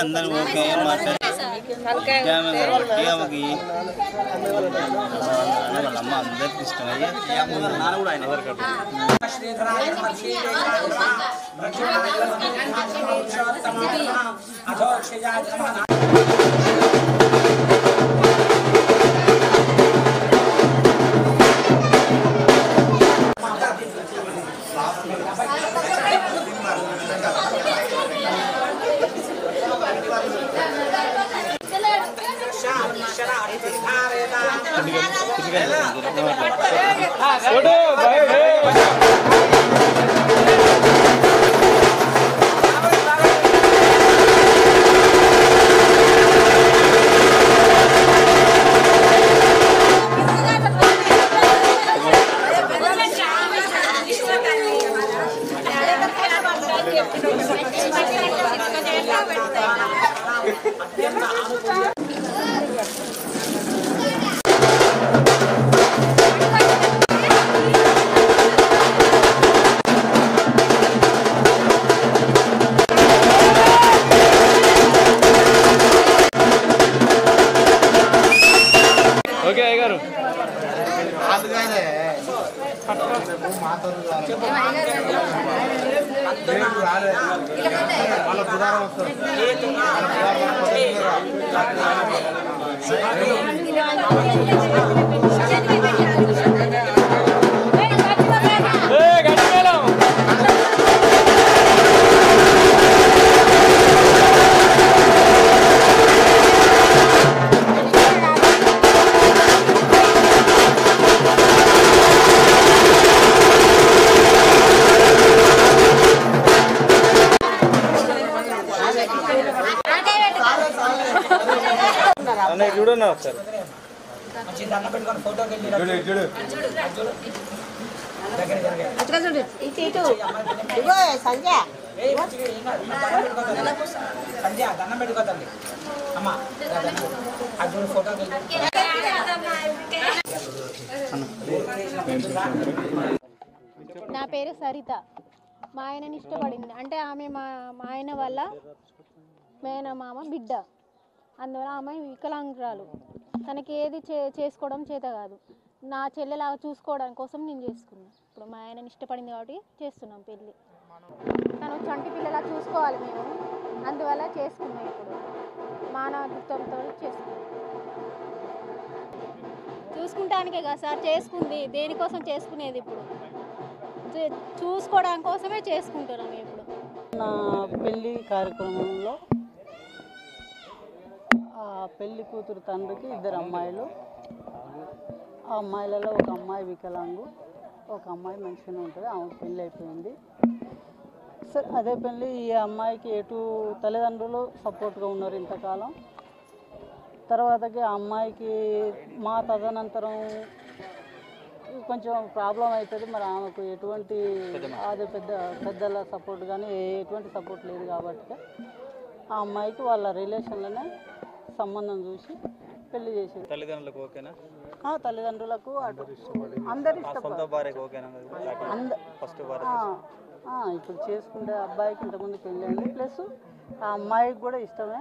अंदर ओके अम्मा अंदर నా పేరు సరిత. మా ఆయనని ఇష్టపడింది అంటే ఆమె మా ఆయన వల్ల మేనమామ బిడ్డ, అందువల్ల ఆమె వికలాంగురాలు. తనకి ఏది చేసుకోవడం చేత కాదు. నా చెల్లెలాగా చూసుకోవడం కోసం నేను చేసుకున్నాను. ఇప్పుడు మా ఆయనని ఇష్టపడింది కాబట్టి చేస్తున్నాం పెళ్ళి. తను చంటి పిల్లలా చూసుకోవాలి మేము, అందువల్ల చేసుకున్నాం. ఇప్పుడు మానవత్వంతో చేసుకున్నాం. చూసుకుంటానికే కదా సార్ చేసుకుంది, దేనికోసం చేసుకునేది? ఇప్పుడు చూసుకోవడం కోసమే చేసుకుంటున్నాం. ఇప్పుడు నా పెళ్ళి కార్యక్రమంలో పెళ్లి కూతురు తండ్రికి 2 అమ్మాయిలు. ఆ అమ్మాయిలలో ఒక అమ్మాయి వికలాంగు, ఒక అమ్మాయి మంచిగానే ఉంటుంది. ఆమె పెళ్ళి అయిపోయింది. సరే, అదే పెళ్ళి ఈ అమ్మాయికి ఎటు తల్లిదండ్రులు సపోర్ట్గా ఉన్నారు ఇంతకాలం. తర్వాతకి ఆ అమ్మాయికి మా తదనంతరం కొంచెం ప్రాబ్లం అవుతుంది. మరి ఆమెకు ఎటువంటి అదే పెద్దల సపోర్ట్ కానీ ఎటువంటి సపోర్ట్ లేదు కాబట్టి ఆ అమ్మాయికి వాళ్ళ రిలేషన్లోనే సంబంధం చూసి పెళ్లి చేసేది. తల్లిదండ్రులకు ఓకేనా? తల్లిదండ్రులకు అందరు ఇప్పుడు చేసుకుంటే అబ్బాయికి ఇంతకుముందు పెళ్ళి అయింది. ప్లస్ ఆ అమ్మాయికి కూడా ఇష్టమే,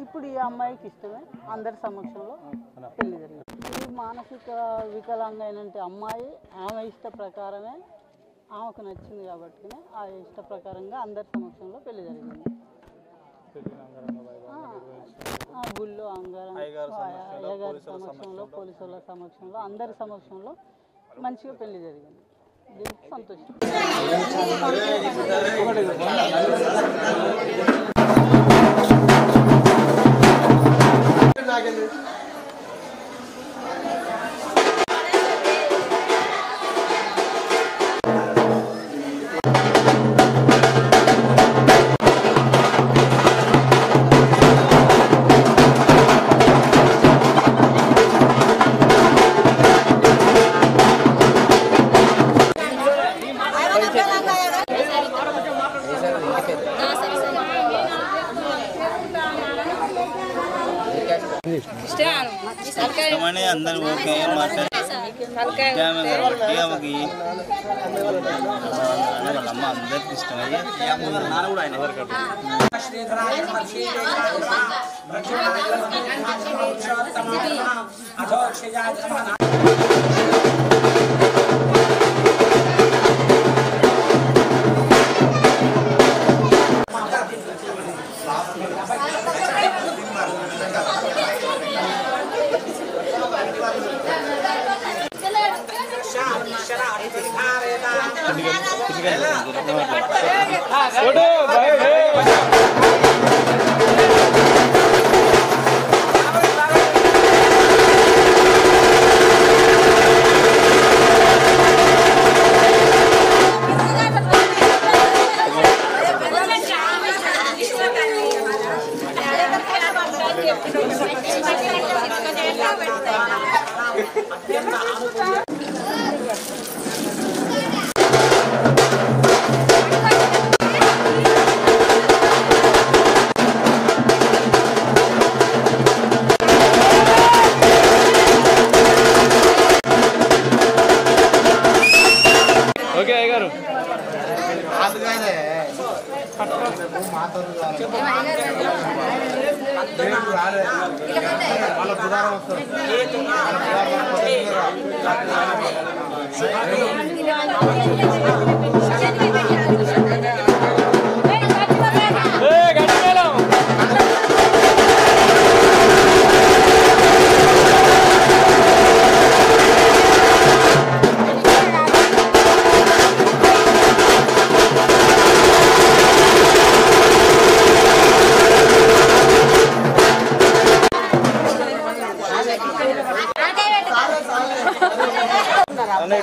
ఇప్పుడు ఈ అమ్మాయికి ఇష్టమే. అందరి సమక్షంలో పెళ్లి జరిగింది. ఈ మానసిక వికలాంగైనంటే అమ్మాయి ఆమె ఇష్ట ప్రకారమే, ఆమెకు నచ్చింది కాబట్టి ఆ ఇష్ట ప్రకారంగా అందరి సమక్షంలో పెళ్లి జరిగింది. గుళ్ళో అయ్యగారి సమక్షంలో, పోలీసు వాళ్ళ సమక్షంలో, అందరి సమక్షంలో మంచిగా పెళ్లి జరిగింది. దీనికి సంతోషం. ఓకేనే అందరు ఓకే మాట్లాడి వాళ్ళ అమ్మ అందరికి ఇష్టం అయ్యి నాన్న కూడా ఆయన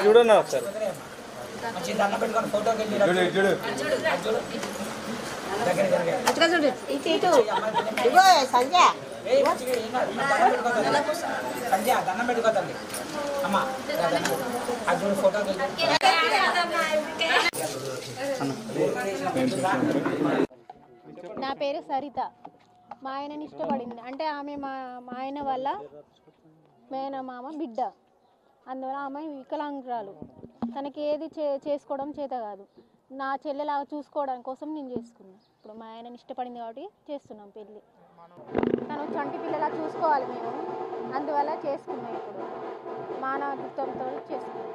చూడన్నా ఒకసారి నా పేరు సరిత. మా ఆయనని ఇష్టపడింది అంటే ఆమె మా ఆయన వల్ల మేనమామ బిడ్డ. అందువల్ల ఆమె వికలాంగురాలు. తనకి ఏది చేసుకోవడం చేత కాదు. నా చెల్లెలాగా చూసుకోవడం కోసం నేను చేసుకున్నాను. ఇప్పుడు మా ఆయనని ఇష్టపడింది కాబట్టి చేస్తున్నాం పెళ్ళి. తను చంటి పిల్లలా చూసుకోవాలి మేము, అందువల్ల చేసుకున్నాం. ఇప్పుడు మానవత్వంతో చేసుకున్నాం.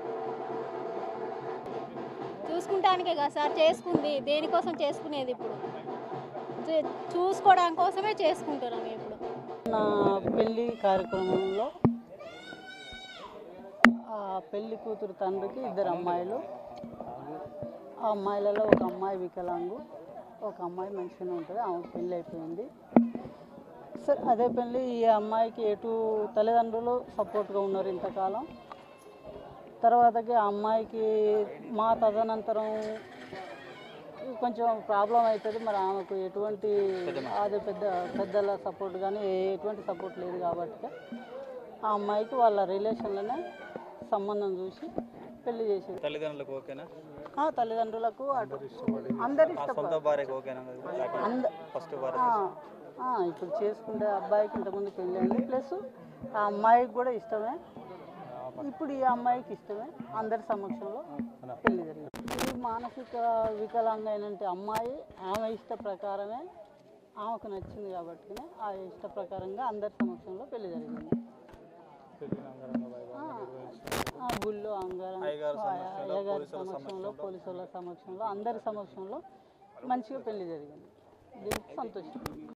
చూసుకుంటానికే కదా సార్ చేసుకుంది, దేనికోసం చేసుకునేది? ఇప్పుడు చూసుకోవడం కోసమే చేసుకుంటున్నాం. ఇప్పుడు నా పెళ్ళి కార్యక్రమంలో పెళ్లి కూతురు తండ్రికి 2 అమ్మాయిలు. ఆ అమ్మాయిలలో ఒక అమ్మాయి వికలాంగు, ఒక అమ్మాయి మంచిగానే ఉంటుంది. ఆమెకు పెళ్ళి అయిపోయింది. సరే, అదే పెళ్ళి ఈ అమ్మాయికి ఎటు తల్లిదండ్రులు సపోర్ట్గా ఉన్నారు ఇంతకాలం. తర్వాతకి ఆ అమ్మాయికి మా తదనంతరం కొంచెం ప్రాబ్లం అవుతుంది. మరి ఆమెకు ఎటువంటి అదే పెద్దల సపోర్ట్ కానీ ఎటువంటి సపోర్ట్ లేదు కాబట్టి ఆ అమ్మాయికి వాళ్ళ రిలేషన్లోనే సంబంధం చూసి పెళ్లి చేసేది. తల్లిదండ్రులకు ఓకేనా? తల్లిదండ్రులకు అటు అందరు ఇప్పుడు చేసుకుంటే అబ్బాయికి ఇంతకుముందు పెళ్ళి అయింది. ప్లస్ ఆ అమ్మాయికి కూడా ఇష్టమే, ఇప్పుడు ఈ అమ్మాయికి ఇష్టమే. అందరి సమక్షంలో పెళ్లి జరిగింది. ఈ మానసిక వికలాంగ అయినంటే అమ్మాయి ఆమె ఇష్ట ప్రకారమే, ఆమెకు నచ్చింది కాబట్టి ఆ ఇష్ట ప్రకారంగా అందరి సమక్షంలో పెళ్లి జరిగింది. గుళ్ళో అయ్యగారి సమక్షంలో, పోలీసుల సమక్షంలో, అందరి సమక్షంలో మంచిగా పెళ్లి జరిగింది. దీనికి సంతోషం.